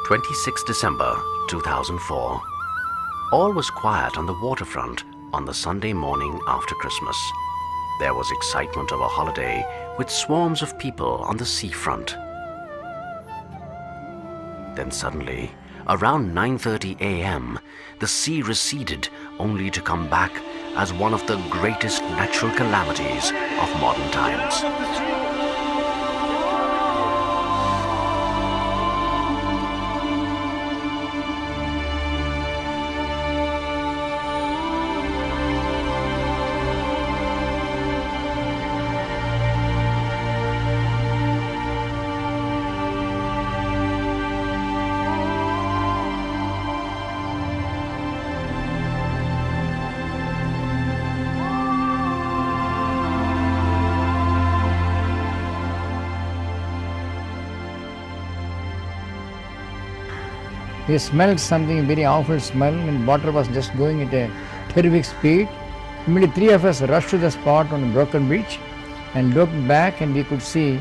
26 December 2004. All was quiet on the waterfront on the Sunday morning after Christmas. There was excitement of a holiday with swarms of people on the seafront. Then suddenly, around 9:30 a.m., the sea receded only to come back as one of the greatest natural calamities of modern times. We smelled something, very awful smell, and water was just going at a terrific speed. Immediately, three of us rushed to the spot on a broken beach and looked back, and we could see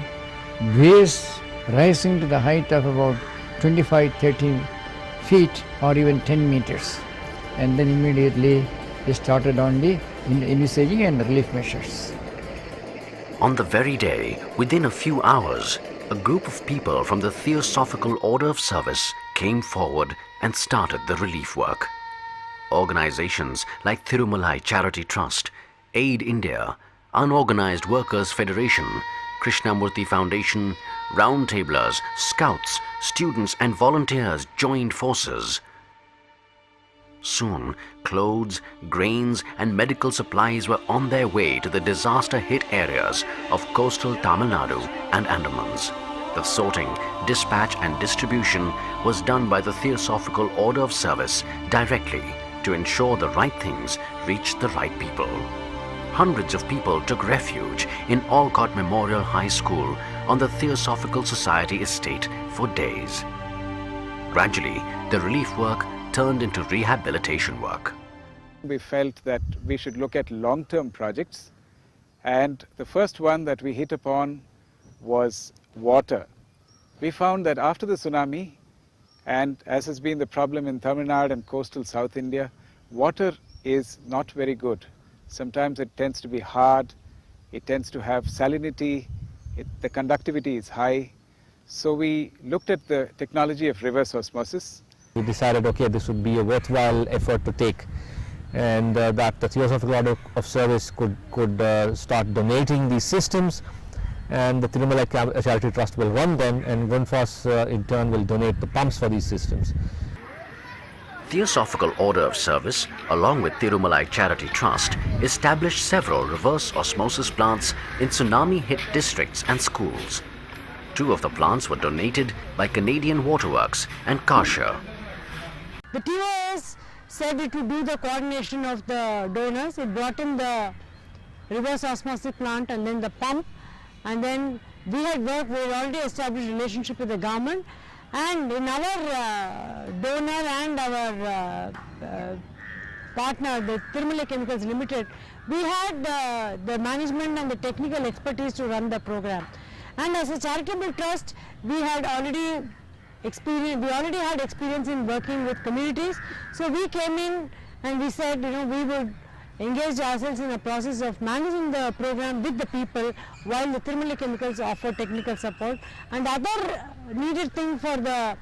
waves rising to the height of about 25-30 feet or even 10 meters. And then immediately we started on the envisaging and relief measures. On the very day, within a few hours, a group of people from the Theosophical Order of Service came forward and started the relief work. Organizations like Thirumalai Charity Trust, Aid India, Unorganized Workers Federation, Krishnamurti Foundation, Roundtablers, Scouts, students and volunteers joined forces. Soon, clothes, grains and medical supplies were on their way to the disaster-hit areas of coastal Tamil Nadu and Andamans. The sorting, dispatch and distribution was done by the Theosophical Order of Service directly to ensure the right things reached the right people. Hundreds of people took refuge in Alcott Memorial High School on the Theosophical Society estate for days. Gradually, the relief work turned into rehabilitation work. We felt that we should look at long-term projects, and the first one that we hit upon was water. We found that after the tsunami, and as has been the problem in Tamil Nadu and coastal South India, water is not very good. Sometimes it tends to be hard, it tends to have salinity, the conductivity is high. So we looked at the technology of reverse osmosis. We decided, okay, this would be a worthwhile effort to take, and that the Theosophical Order of Service could start donating these systems, and the Thirumalai Charity Trust will run them, and Gunfos in turn will donate the pumps for these systems. Theosophical Order of Service, along with Thirumalai Charity Trust, established several reverse osmosis plants in tsunami-hit districts and schools. Two of the plants were donated by Canadian Waterworks and Karsha. The TOS said it would do the coordination of the donors. It brought in the reverse osmosis plant and then the pump, and then we had already established relationship with the government, and in our donor and our partner, the Thirumalai Chemicals Limited, we had the management and the technical expertise to run the program. And as a charitable trust, we already had experience in working with communities. So we came in and we said, we would engage ourselves in a process of managing the program with the people while the Thirumalai Chemicals offer technical support. And the other needed thing for the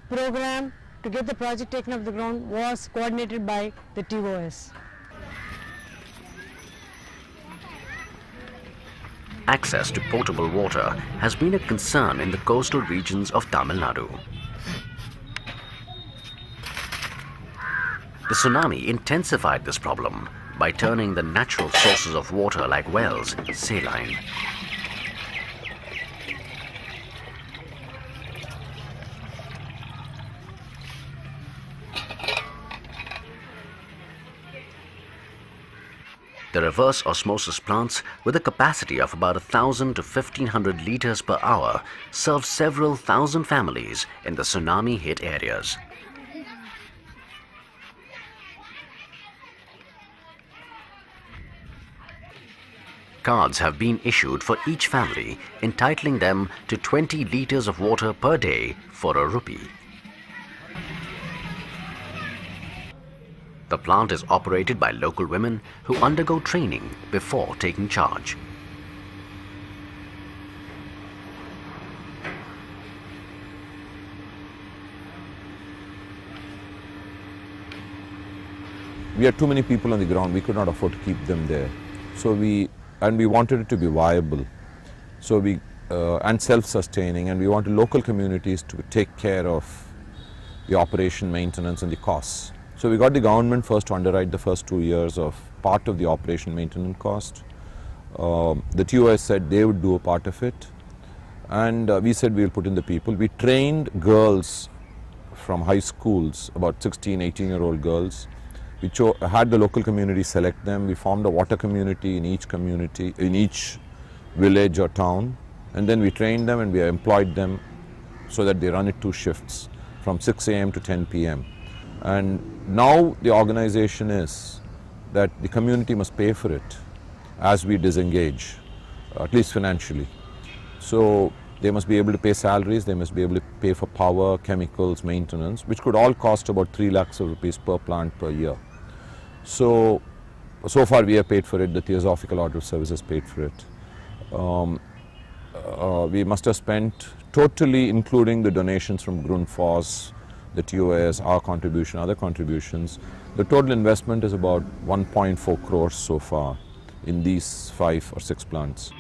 program to get the project taken off the ground was coordinated by the TOS. Access to potable water has been a concern in the coastal regions of Tamil Nadu. The tsunami intensified this problem by turning the natural sources of water like wells saline. The reverse osmosis plants, with a capacity of about 1,000 to 1,500 liters per hour, serve several thousand families in the tsunami-hit areas. Cards have been issued for each family, entitling them to 20 litres of water per day for ₹1. The plant is operated by local women who undergo training before taking charge. We had too many people on the ground. We could not afford to keep them there. So we wanted it to be viable. So and self-sustaining, and we wanted local communities to take care of the operation, maintenance and the costs. So we got the government first to underwrite the first 2 years of part of the operation maintenance cost. The TOS said they would do a part of it, and we said we'll put in the people. We trained girls from high schools, about 16, 18-year-old girls. We had the local community select them. We formed a water community, in each village or town, and then we trained them and we employed them so that they run it 2 shifts from 6 a.m. to 10 p.m. And now the organization is that the community must pay for it as we disengage, at least financially. So they must be able to pay salaries, they must be able to pay for power, chemicals, maintenance, which could all cost about 3 lakhs of rupees per plant per year. So far we have paid for it, the Theosophical Order of Service has paid for it. We must have spent totally, including the donations from Grundfos, the TOS, our contribution, other contributions, the total investment is about 1.4 crores so far in these 5 or 6 plants.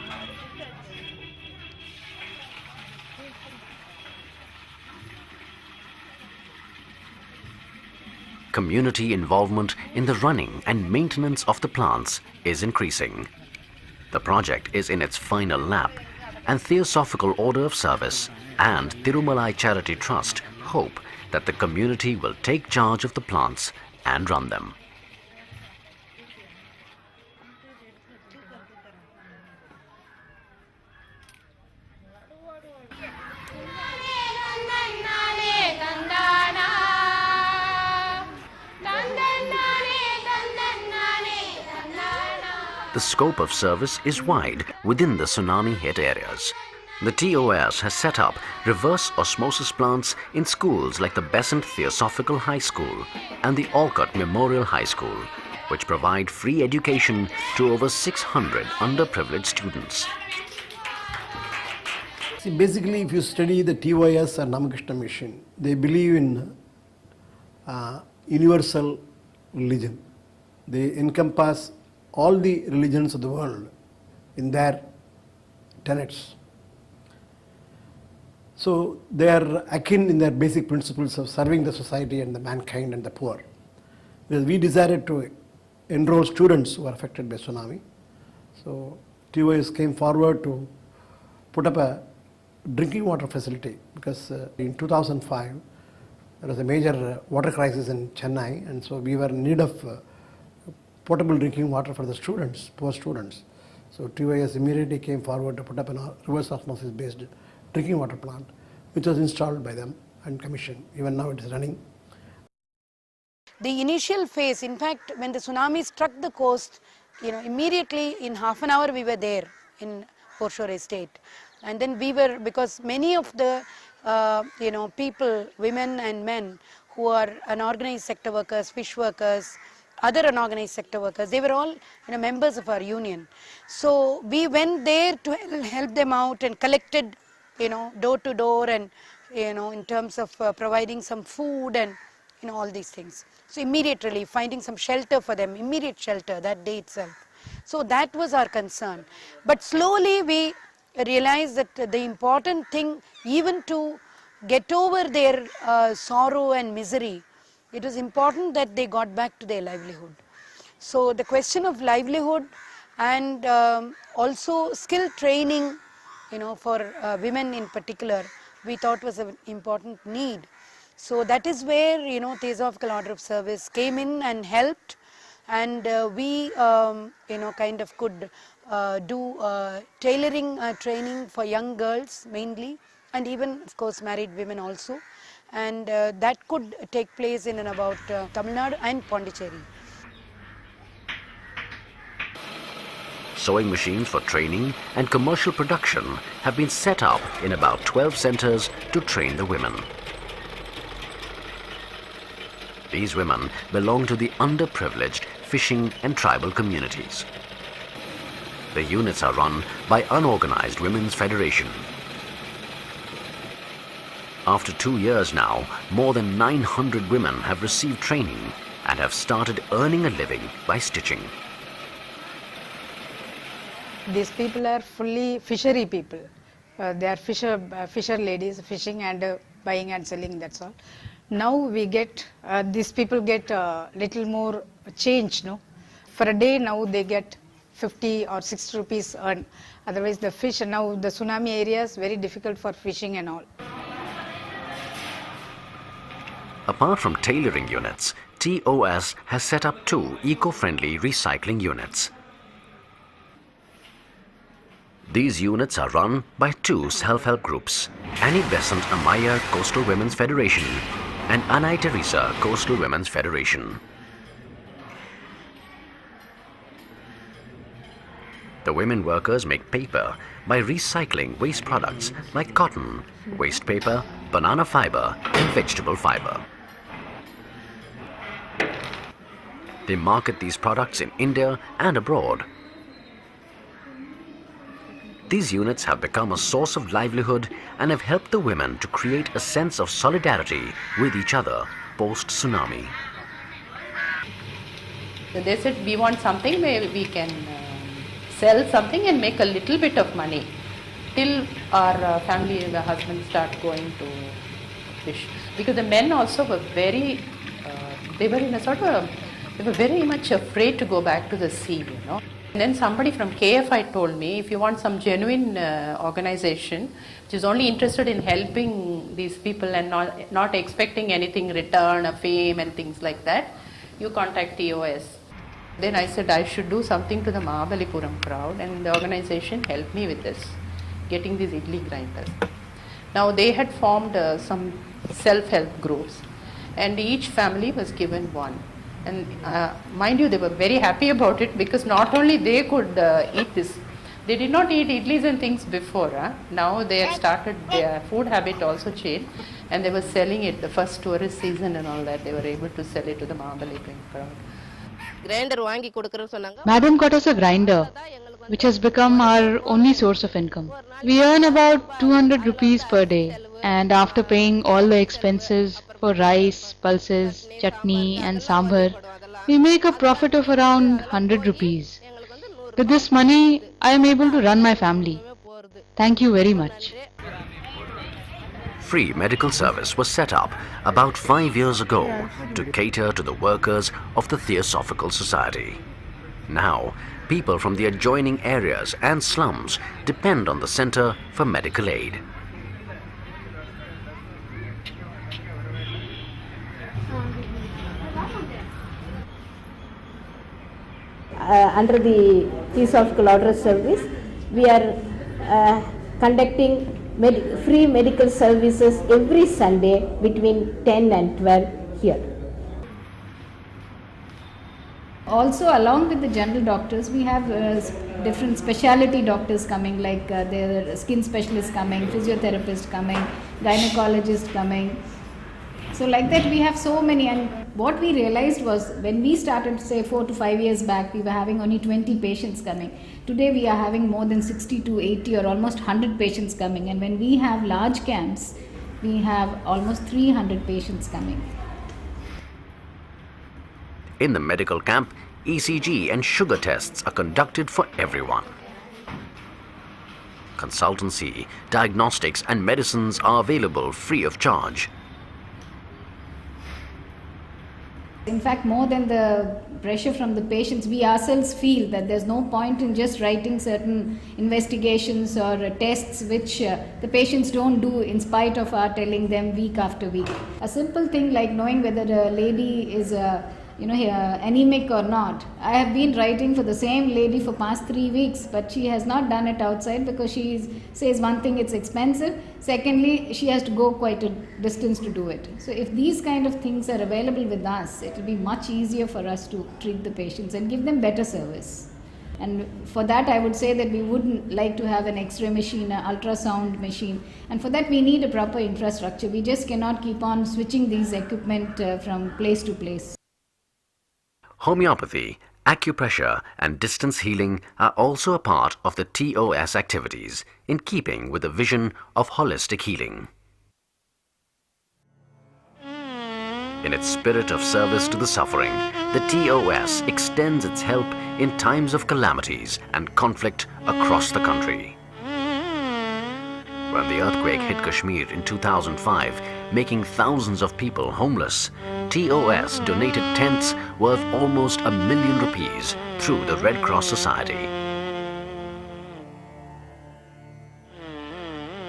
Community involvement in the running and maintenance of the plants is increasing. The project is in its final lap, and Theosophical Order of Service and Tirumalai Charity Trust hope that the community will take charge of the plants and run them. The scope of service is wide within the tsunami-hit areas. The TOS has set up reverse osmosis plants in schools like the Besant Theosophical High School and the Alcott Memorial High School, which provide free education to over 600 underprivileged students. See, basically, if you study the TOS or Ramakrishna mission, they believe in universal religion. They encompass all the religions of the world in their tenets. So they are akin in their basic principles of serving the society and the mankind and the poor. Because we decided to enroll students who are affected by tsunami. So TOS came forward to put up a drinking water facility, because in 2005 there was a major water crisis in Chennai, and so we were in need of potable drinking water for the students, poor students. So TOS immediately came forward to put up a reverse osmosis based drinking water plant, which was installed by them and commissioned. Even now it is running. The initial phase, in fact, when the tsunami struck the coast, immediately in half an hour we were there in Foreshore Estate. And then we were, because many of the people, women and men who are unorganized sector workers, fish workers, other unorganized sector workers, they were all members of our union. So we went there to help them out and collected door to door, and in terms of providing some food and all these things. So immediately finding some shelter for them, immediate shelter that day itself. So that was our concern. But slowly we realized that the important thing, even to get over their sorrow and misery, it was important that they got back to their livelihood. So the question of livelihood and also skill training, for women in particular, we thought was an important need. So that is where, Theosophical Order of Service came in and helped, and we, kind of could do tailoring training for young girls mainly, and even of course married women also. And that could take place in and about Tamil Nadu and Pondicherry. sewing machines for training and commercial production have been set up in about 12 centers to train the women. These women belong to the underprivileged fishing and tribal communities. The units are run by unorganized women's federation. After 2 years now, more than 900 women have received training and have started earning a living by stitching. These people are fully fishery people. They are fisher ladies, fishing and buying and selling, that's all. Now we get, these people get little more change, no? For a day now they get 50 or 60 rupees earn. Otherwise the fish, now the tsunami area is very difficult for fishing and all. Apart from tailoring units, TOS has set up 2 eco-friendly recycling units. These units are run by 2 self-help groups, Annie Besant Amaya Coastal Women's Federation and Anai Teresa Coastal Women's Federation. The women workers make paper by recycling waste products like cotton, waste paper, banana fiber and vegetable fiber. They market these products in India and abroad. These units have become a source of livelihood and have helped the women to create a sense of solidarity with each other post-tsunami. So they said we want something where we can sell something and make a little bit of money till our family, the husbands start going to fish. Because the men also were very, they were in a sort of, they were very much afraid to go back to the sea, you know. And then somebody from KFI told me, if you want some genuine organization which is only interested in helping these people and not expecting anything return, a fame and things like that, you contact TOS. Then I said I should do something to the Mahabalipuram crowd, and the organization helped me with this, getting these idli grinders. Now they had formed some self-help groups and each family was given one. And mind you, they were very happy about it because not only they could eat this, they did not eat idlis and things before. Now they have started, their food habit also changed and they were selling it, the first tourist season and all that, they were able to sell it to the Mahabalipuram crowd. Madam got us a grinder, which has become our only source of income. We earn about 200 rupees per day, and after paying all the expenses for rice, pulses, chutney and sambar, we make a profit of around 100 rupees. With this money, I am able to run my family. Thank you very much. Free medical service was set up about 5 years ago to cater to the workers of the Theosophical Society. Now, people from the adjoining areas and slums depend on the center for medical aid. Under the Theosophical Order Service, we are conducting free medical services every Sunday between 10 and 12 here. Also, along with the general doctors, we have different specialty doctors coming, like the skin specialist coming, physiotherapist coming, gynecologist coming. So like that we have so many, and what we realized was when we started, say 4 to 5 years back, we were having only 20 patients coming. Today we are having more than 60 to 80 or almost 100 patients coming, and when we have large camps, we have almost 300 patients coming. In the medical camp, ECG and sugar tests are conducted for everyone. Consultancy, diagnostics and medicines are available free of charge. In fact, more than the pressure from the patients, we ourselves feel that there's no point in just writing certain investigations or tests which the patients don't do in spite of our telling them week after week. A simple thing like knowing whether a lady is anemic or not. I have been writing for the same lady for past 3 weeks, but she has not done it outside because she says one thing, it's expensive. Secondly, she has to go quite a distance to do it. So if these kind of things are available with us, it will be much easier for us to treat the patients and give them better service. And for that, I would say that we would like to have an X-ray machine, an ultrasound machine, and for that we need a proper infrastructure. We just cannot keep on switching these equipment from place to place. Homeopathy, acupressure and distance healing are also a part of the TOS activities, in keeping with the vision of holistic healing. In its spirit of service to the suffering, the TOS extends its help in times of calamities and conflict across the country. When the earthquake hit Kashmir in 2005, making thousands of people homeless, TOS donated tents worth almost ₹1 million through the Red Cross Society.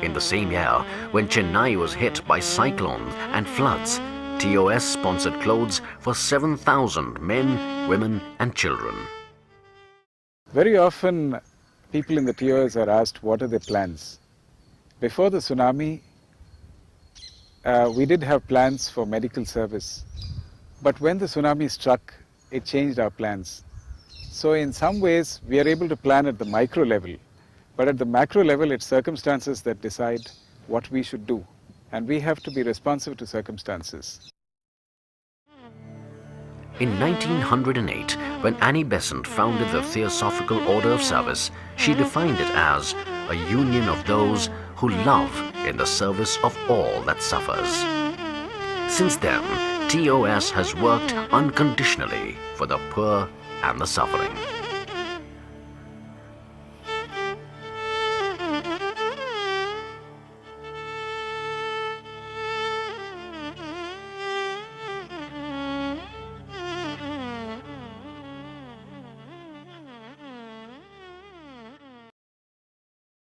In the same year, when Chennai was hit by cyclones and floods, TOS sponsored clothes for 7,000 men, women and children. Very often, people in the TOS are asked what are their plans. Before the tsunami, we did have plans for medical service. But when the tsunami struck, it changed our plans. So in some ways, we are able to plan at the micro level. But at the macro level, it's circumstances that decide what we should do. And we have to be responsive to circumstances. In 1908, when Annie Besant founded the Theosophical Order of Service, she defined it as a union of those who love in the service of all that suffers. Since then, TOS has worked unconditionally for the poor and the suffering.